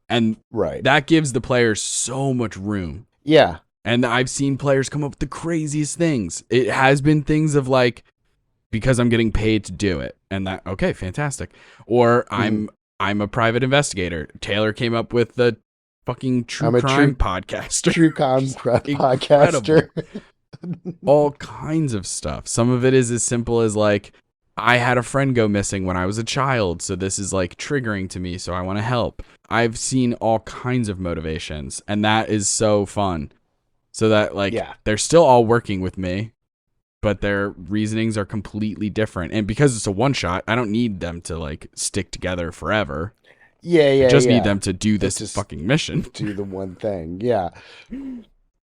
And that gives the players so much room. Yeah. And I've seen players come up with the craziest things. It has been things of like, because I'm getting paid to do it. And that, okay, fantastic. Or I'm a private investigator. Taylor came up with the fucking true crime podcaster. True crime podcaster. All kinds of stuff. Some of it is as simple as like, I had a friend go missing when I was a child, so this is like triggering to me, so I want to help. I've seen all kinds of motivations, and that is so fun. So that like, they're still all working with me, but their reasonings are completely different. And because it's a one shot, I don't need them to like stick together forever. I just need them to do this fucking mission. Do the one thing. Yeah.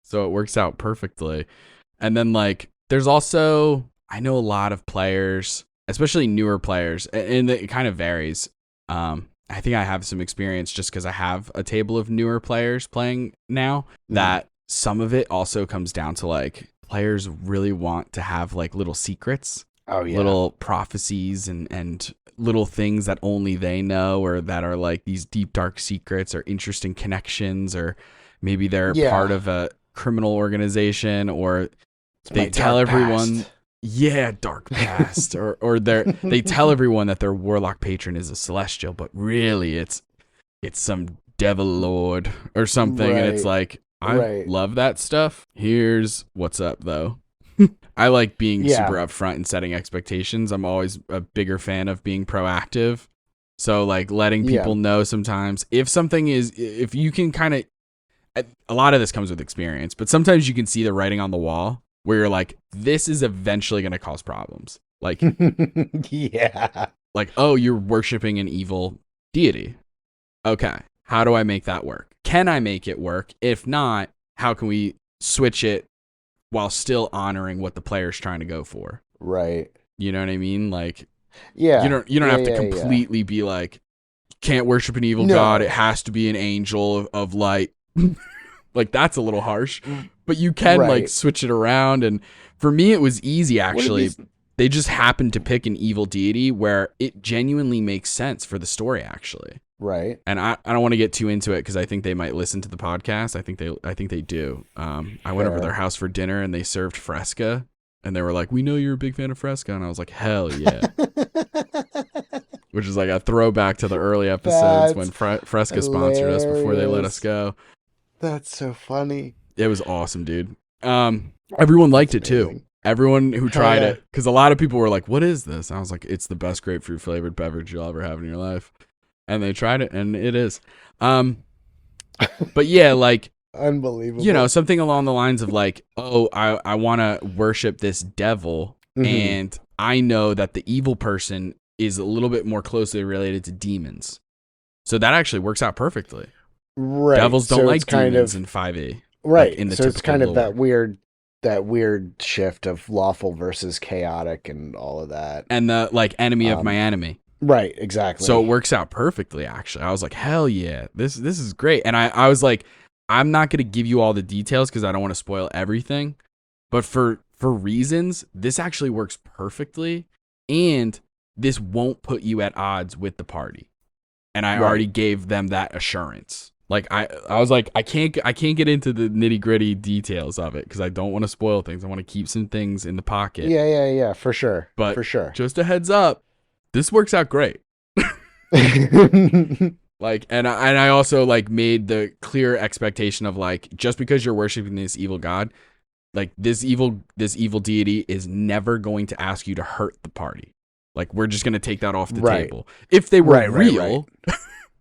So it works out perfectly. And then like, there's also, I know a lot of players, especially newer players, and it kind of varies. I think I have some experience just because I have a table of newer players playing now, that some of it also comes down to like, players really want to have like little secrets, little prophecies and little things that only they know, or that are like these deep, dark secrets or interesting connections, or maybe they're part of a criminal organization, or they tell everyone, dark past, or they tell everyone that their warlock patron is a celestial, but really it's some devil lord or something. And it's like, I love that stuff. Here's what's up though. I like being super upfront and setting expectations. I'm always a bigger fan of being proactive. So like letting people know sometimes if you can kind of, a lot of this comes with experience, but sometimes you can see the writing on the wall where you're like, this is eventually going to cause problems. Like, like, oh, you're worshiping an evil deity. Okay. How do I make that work? Can I make it work? If not, how can we switch it while still honoring what the player's trying to go for? Right. You know what I mean? Like, you don't have to completely be like, can't worship an evil god. It has to be an angel of light. Like, that's a little harsh, but you can like switch it around. And for me, it was easy actually. They just happened to pick an evil deity where it genuinely makes sense for the story actually. Right. And I don't want to get too into it because I think they might listen to the podcast. I think they do. I went over to their house for dinner and they served Fresca, and they were like, "We know you're a big fan of Fresca," and I was like, "Hell yeah!" Which is like a throwback to the early episodes when Fresca sponsored us before they let us go. That's so funny. It was awesome, dude. Everyone liked it too. Everyone who tried yeah. it, because a lot of people were like, "What is this?" I was like, "It's the best grapefruit flavored beverage you'll ever have in your life," and they tried it, and it is. But yeah, like, Unbelievable. something along the lines of like, "Oh, I want to worship this devil, and I know that the evil person is a little bit more closely related to demons, so that actually works out perfectly." Right. Devils don't so like it's kind demons of in 5e. right. Like in the so it's typical kind of lore. that weird shift of lawful versus chaotic and all of that. And the like enemy of my Um, enemy. Right, exactly. So it works out perfectly, actually. I was like, hell yeah, this is great. And I was like, I'm not gonna give you all the details because I don't want to spoil everything. But for reasons, this actually works perfectly, and this won't put you at odds with the party. And I already gave them that assurance. Like I was like, I can't get into the nitty gritty details of it because I don't want to spoil things. I want to keep some things in the pocket. Yeah, for sure. But for sure. just a heads up, this works out great. Like, and I also like made the clear expectation of like, just because you're worshiping this evil god, like this evil deity is never going to ask you to hurt the party. Like, we're just gonna take that off the table. If they were real,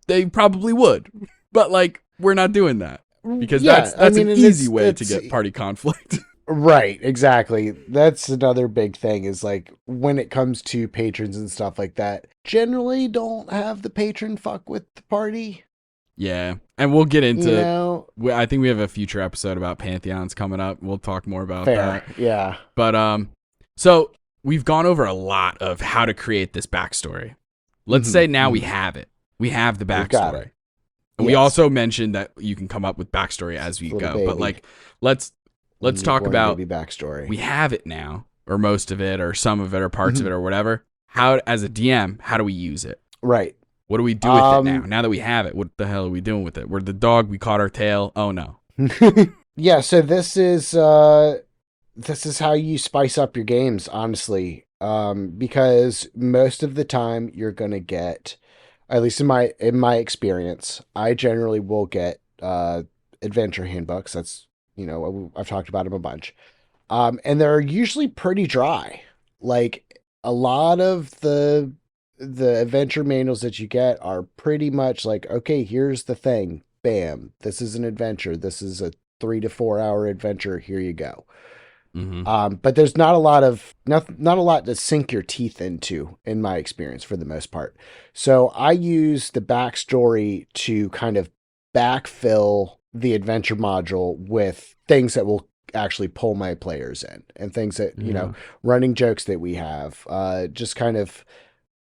they probably would. But like, we're not doing that because that's an easy way to get party conflict. Right, exactly. That's another big thing is like when it comes to patrons and stuff like that, generally don't have the patron fuck with the party. Yeah, and we'll get into. I think we have a future episode about pantheons coming up. We'll talk more about that. Yeah. But so we've gone over a lot of how to create this backstory. Let's say now we have it. We have the backstory. And we also mentioned that you can come up with backstory as we go. But like, let's talk about backstory. We have it now, or most of it, or some of it, or parts of it, or whatever. How, as a DM, how do we use it? Right. What do we do with it now? Now that we have it, what the hell are we doing with it? We're the dog. We caught our tail. Oh no. Yeah. So this is how you spice up your games, honestly. Because most of the time you're gonna get, at least in my experience, I generally will get adventure handbooks. That's I've talked about them a bunch. And they're usually pretty dry. Like a lot of the adventure manuals that you get are pretty much like, okay, here's the thing. Bam. This is an adventure. This is a 3 to 4 hour adventure. Here you go. But there's not a lot to sink your teeth into, in my experience, for the most part. So I use the backstory to kind of backfill the adventure module with things that will actually pull my players in, and things that, running jokes that we have, just kind of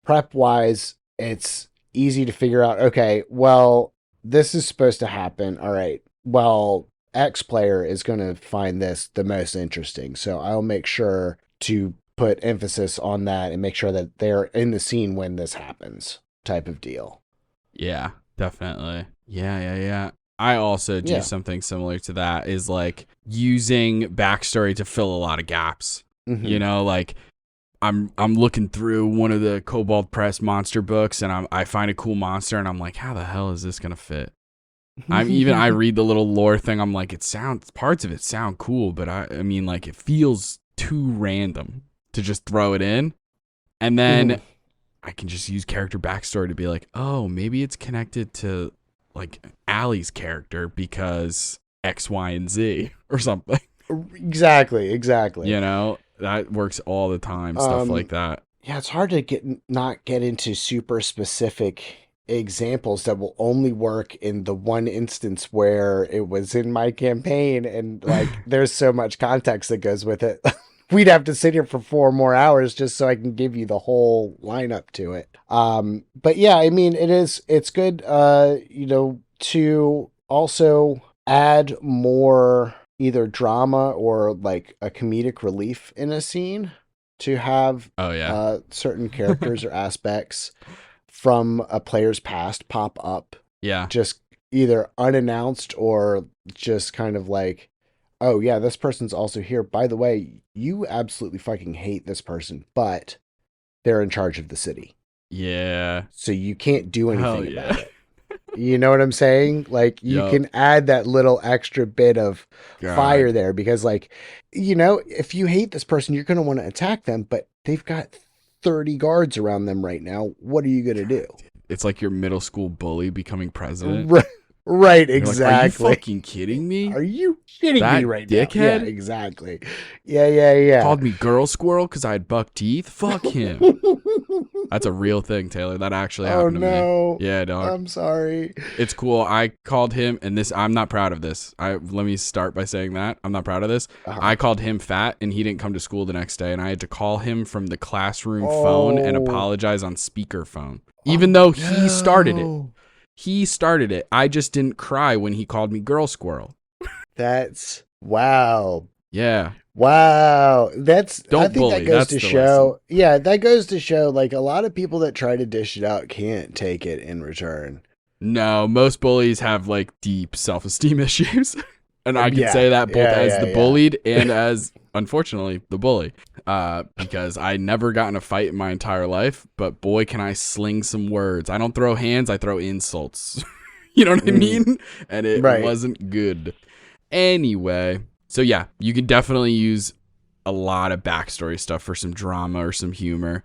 prep wise, it's easy to figure out, okay, well, this is supposed to happen. All right. Well, X player is going to find this the most interesting. So I'll make sure to put emphasis on that and make sure that they're in the scene when this happens, type of deal. Yeah, definitely. Yeah. I also do something similar to that, is like using backstory to fill a lot of gaps. Like I'm looking through one of the Kobold Press monster books, and I find a cool monster, and I'm like, how the hell is this gonna fit? I read the little lore thing. I'm like, parts of it sound cool, but I mean, like, it feels too random to just throw it in, and then I can just use character backstory to be like, oh, maybe it's connected to like Allie's character because X, Y, and Z or something. Exactly. That works all the time, stuff like that. Yeah, it's hard to not get into super specific examples that will only work in the one instance where it was in my campaign, and like there's so much context that goes with it. We'd have to sit here for 4 more hours just so I can give you the whole lineup to it. But yeah, I mean, it's good, to also add more either drama or like a comedic relief in a scene, to have certain characters or aspects from a player's past pop up. Yeah. Just either unannounced or just kind of like, oh yeah, this person's also here. By the way, you absolutely fucking hate this person, but they're in charge of the city. Yeah. So you can't do anything about it. You know what I'm saying? Like you Yup. can add that little extra bit of God. fire there because like, if you hate this person, you're going to want to attack them, but they've got 30 guards around them right now. What are you going to do? It's like your middle school bully becoming president. Right, right, You're like, exactly. are you fucking kidding me? Are you kidding That me right dickhead? now? Yeah, exactly. Yeah. Called me girl squirrel because I had buck teeth? Fuck him. That's a real thing, Taylor. That actually happened to no. me. Yeah, dog. I'm sorry. It's cool. I called him, and I'm not proud of this. Let me start by saying that. I'm not proud of this. I called him fat, and he didn't come to school the next day, and I had to call him from the classroom phone and apologize on speakerphone. Even though he started it. He started it. I just didn't cry when he called me girl squirrel. That's wow. Yeah. Wow. I think bully. that goes That's to the show. lesson. Yeah, that goes to show like a lot of people that try to dish it out can't take it in return. No, most bullies have like deep self-esteem issues. And I can say that both as the bullied and as, unfortunately, the bully. Because I never got in a fight in my entire life, but boy, can I sling some words. I don't throw hands, I throw insults. You know what I mean? And it wasn't good. Anyway, so yeah, you can definitely use a lot of backstory stuff for some drama or some humor.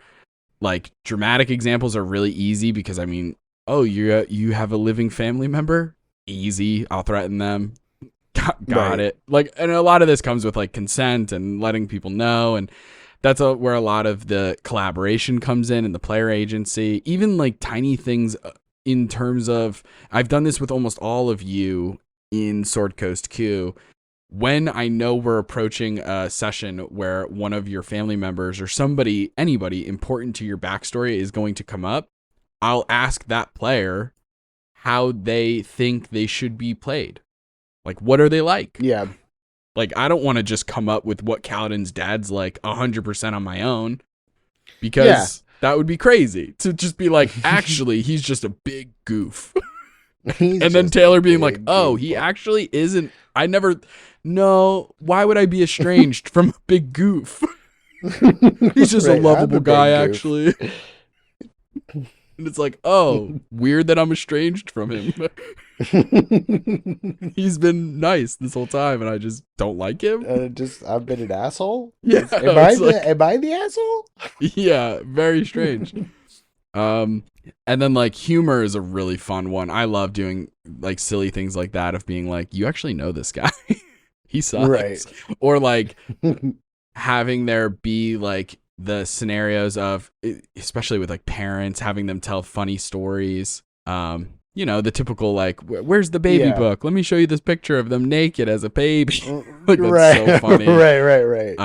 Like, dramatic examples are really easy because, I mean, oh, you have a living family member? Easy. I'll threaten them. Got it. Like, and a lot of this comes with like consent and letting people know, and that's where a lot of the collaboration comes in and the player agency. Even like tiny things in terms of, I've done this with almost all of you in Sword Coast Q. When I know we're approaching a session where one of your family members or anybody important to your backstory is going to come up, I'll ask that player how they think they should be played. Like, what are they like? Yeah. Like, I don't want to just come up with what Kaladin's dad's like 100% on my own, because that would be crazy to just be like, actually, he's just a big goof. And then Taylor being like, oh, he actually isn't. No, why would I be estranged from a big goof? He's just a lovable guy, actually. And it's like, oh, weird that I'm estranged from him. He's been nice this whole time, and I just don't like him. I've been an asshole. Yeah, am I the asshole? Yeah, very strange. And then like humor is a really fun one. I love doing like silly things like that of being like, you actually know this guy. He sucks. Right. Or like having there be like the scenarios of, especially with like parents, having them tell funny stories. The typical like, where's the baby book? Let me show you this picture of them naked as a baby. Like, that's so funny. Right.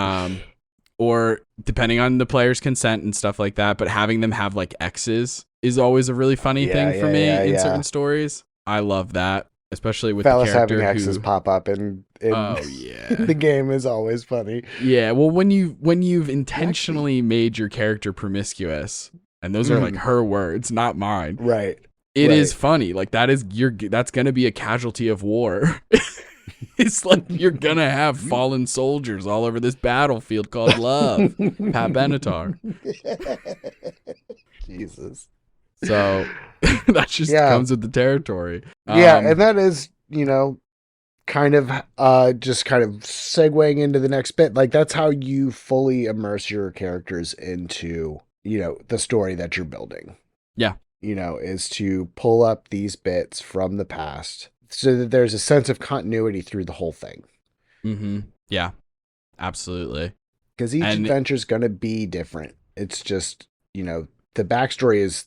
Or depending on the player's consent and stuff like that, but having them have like exes is always a really funny thing for me in certain stories. I love that, especially with fellas the character having exes pop up in the game is always funny. Yeah, well, when you've intentionally made your character promiscuous, and those are like her words, not mine. Right. It is funny. Like that's gonna be a casualty of war. It's like you're gonna have fallen soldiers all over this battlefield called love. Pat Benatar. Jesus. So that just comes with the territory. And that is, kind of segueing into the next bit. Like, that's how you fully immerse your characters into, the story that you're building. Yeah. Is to pull up these bits from the past so that there's a sense of continuity through the whole thing. Mm-hmm. Yeah, absolutely. Because each adventure is going to be different. It's just, the backstory is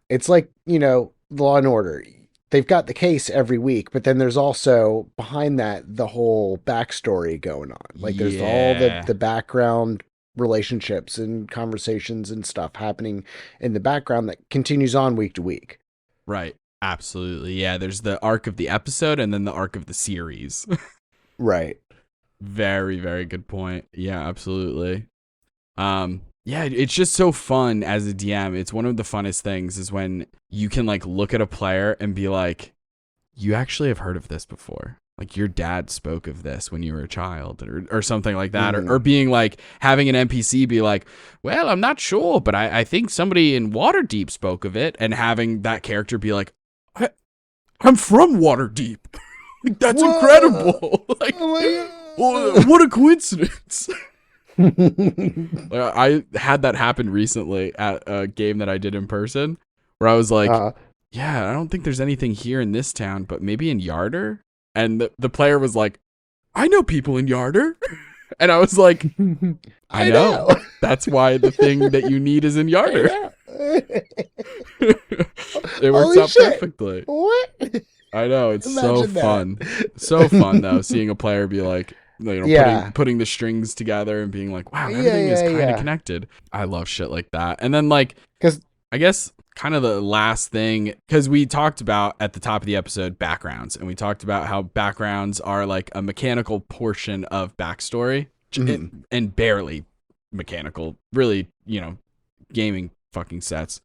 it's like, Law and Order. They've got the case every week, but then there's also behind that the whole backstory going on. Like there's all the background relationships and conversations and stuff happening in the background that continues on week to week. Right. Absolutely. Yeah. There's the arc of the episode and then the arc of the series. Right. Very, very good point. Yeah, absolutely. Yeah, it's just so fun as a DM. It's one of the funnest things is when you can like look at a player and be like, you actually have heard of this before. Like your dad spoke of this when you were a child or something like that. Or being like having an NPC be like, well, I'm not sure, but I think somebody in Waterdeep spoke of it. And having that character be like, I'm from Waterdeep. Like, that's Whoa. incredible. Like, Oh my oh, what a coincidence. I had that happen recently at a game that I did in person where I was like, yeah, I don't think there's anything here in this town, but maybe in Yarder. And the player was like, I know people in Yarder. And I was like, I know. That's why the thing that you need is in Yarder. It works out perfectly. What? I know. It's Imagine so fun. So fun, though, seeing a player be like, putting the strings together and being like, wow, everything is kind of connected. I love shit like that. And then, like, because I guess kind of the last thing, because we talked about at the top of the episode backgrounds, and we talked about how backgrounds are like a mechanical portion of backstory, and barely mechanical, really, gaming fucking sets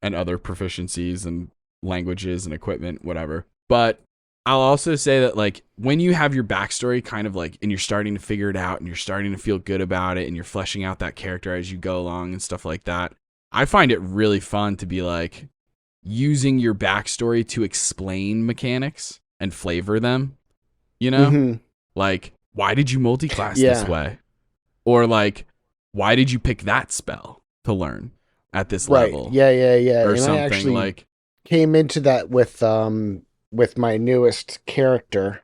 and other proficiencies and languages and equipment, whatever. But I'll also say that, like, when you have your backstory kind of like, and you're starting to figure it out and you're starting to feel good about it and you're fleshing out that character as you go along and stuff like that, I find it really fun to be like using your backstory to explain mechanics and flavor them, like, why did you multi-class this way? Or like, why did you pick that spell to learn at this level? Yeah. Or And something I actually like came into that with my newest character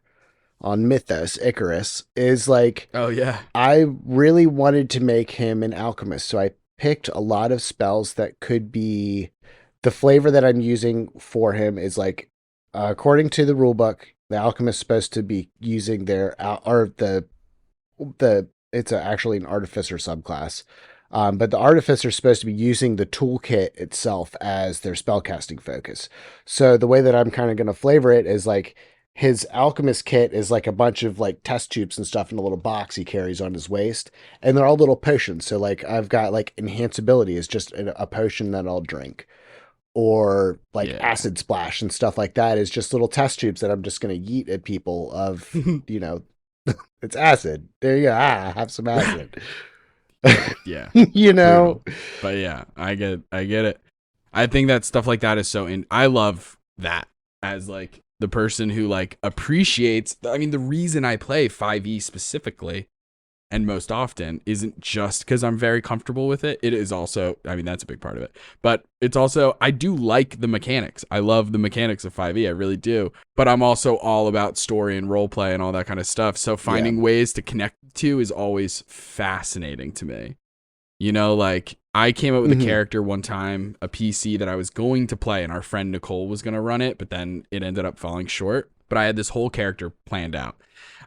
on Mythos, Icarus, is like, oh yeah, I really wanted to make him an alchemist, so I picked a lot of spells that could be the flavor that I'm using for him is like, according to the rulebook, the alchemist is supposed to be using their it's actually an artificer subclass. But the artificer is supposed to be using the toolkit itself as their spellcasting focus. So the way that I'm kind of going to flavor it is like his alchemist kit is like a bunch of like test tubes and stuff in a little box he carries on his waist, and they're all little potions. So like I've got like enhanceability is just a potion that I'll drink, or like acid splash and stuff like that is just little test tubes that I'm just going to yeet at people of, it's acid. There you go. Have some acid. Yeah. Brutal. But yeah, I get it. I think that stuff like that is I love that as like the person who like appreciates, I mean, the reason I play 5e specifically and most often isn't just because I'm very comfortable with it. It is also, I mean, that's a big part of it, but it's also, I do like the mechanics. I love the mechanics of 5e. I really do. But I'm also all about story and role play and all that kind of stuff. So finding ways to connect to is always fascinating to me. Like I came up with a character one time, a PC that I was going to play, and our friend Nicole was going to run it, but then it ended up falling short. But I had this whole character planned out.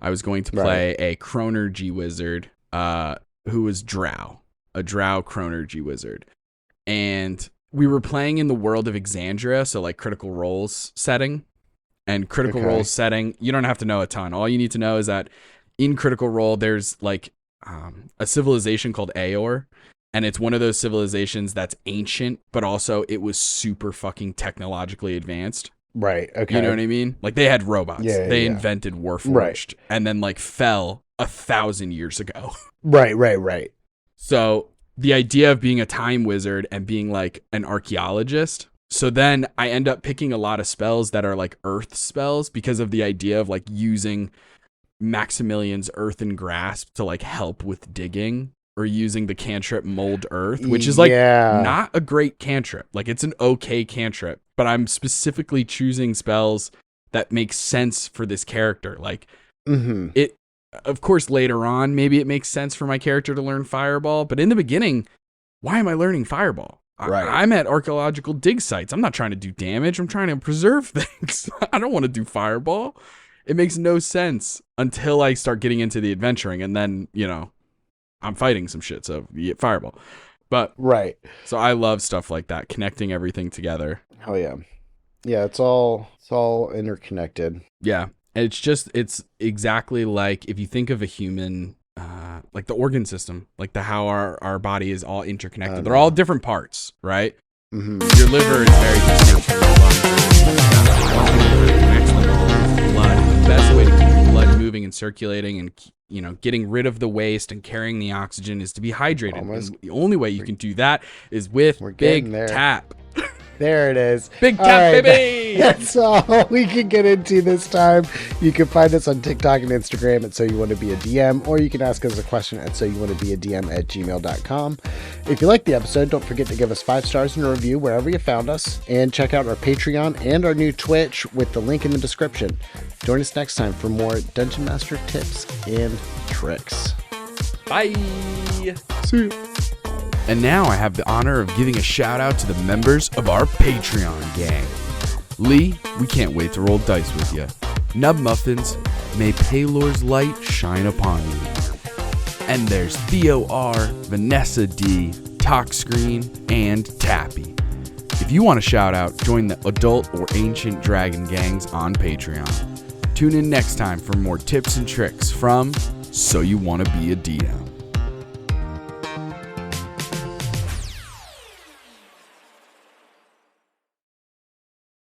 I was going to play a Chronergy wizard who was Drow, a Drow Chronergy wizard. And we were playing in the world of Exandria, so like Critical Role's setting. And Critical Role's setting, you don't have to know a ton. All you need to know is that in Critical Role, there's like a civilization called Aor. And it's one of those civilizations that's ancient, but also it was super fucking technologically advanced. Right. Okay. You know what I mean? Like they had robots. They invented Warforged and then like fell 1,000 years ago. Right. So the idea of being a time wizard and being like an archaeologist. So then I end up picking a lot of spells that are like earth spells because of the idea of like using Maximilian's Earthen Grasp to like help with digging, or using the cantrip Mold Earth, which is like not a great cantrip. Like it's an okay cantrip, but I'm specifically choosing spells that make sense for this character. Like it, of course, later on, maybe it makes sense for my character to learn Fireball, but in the beginning, why am I learning Fireball? I'm at archaeological dig sites. I'm not trying to do damage. I'm trying to preserve things. I don't want to do Fireball. It makes no sense until I start getting into the adventuring, and then, I'm fighting some shit, so you get Fireball. But so I love stuff like that, connecting everything together. Oh yeah. Yeah, it's all interconnected. Yeah. It's exactly like if you think of a human, like the organ system, like how our body is all interconnected. They're all different parts, right? Your liver is very distinct from your lungs. Blood. The best way to keep blood moving and circulating and getting rid of the waste and carrying the oxygen is to be hydrated. And the only way you can do that is with Big Tap. There it is. Big All cat, right, baby! That's all we can get into this time. You can find us on TikTok and Instagram at So You Want to Be a DM, or you can ask us a question at soyouwannabeadm@gmail.com. If you like the episode, don't forget to give us 5 stars and a review wherever you found us, and check out our Patreon and our new Twitch with the link in the description. Join us next time for more Dungeon Master tips and tricks. Bye! See you. And now I have the honor of giving a shout out to the members of our Patreon gang. Lee, we can't wait to roll dice with you. Nub Muffins, may Paylor's light shine upon you. And there's Theo R, Vanessa D, Talk Screen, and Tappy. If you want a shout out, join the Adult or Ancient Dragon gangs on Patreon. Tune in next time for more tips and tricks from So You Wanna Be a DM.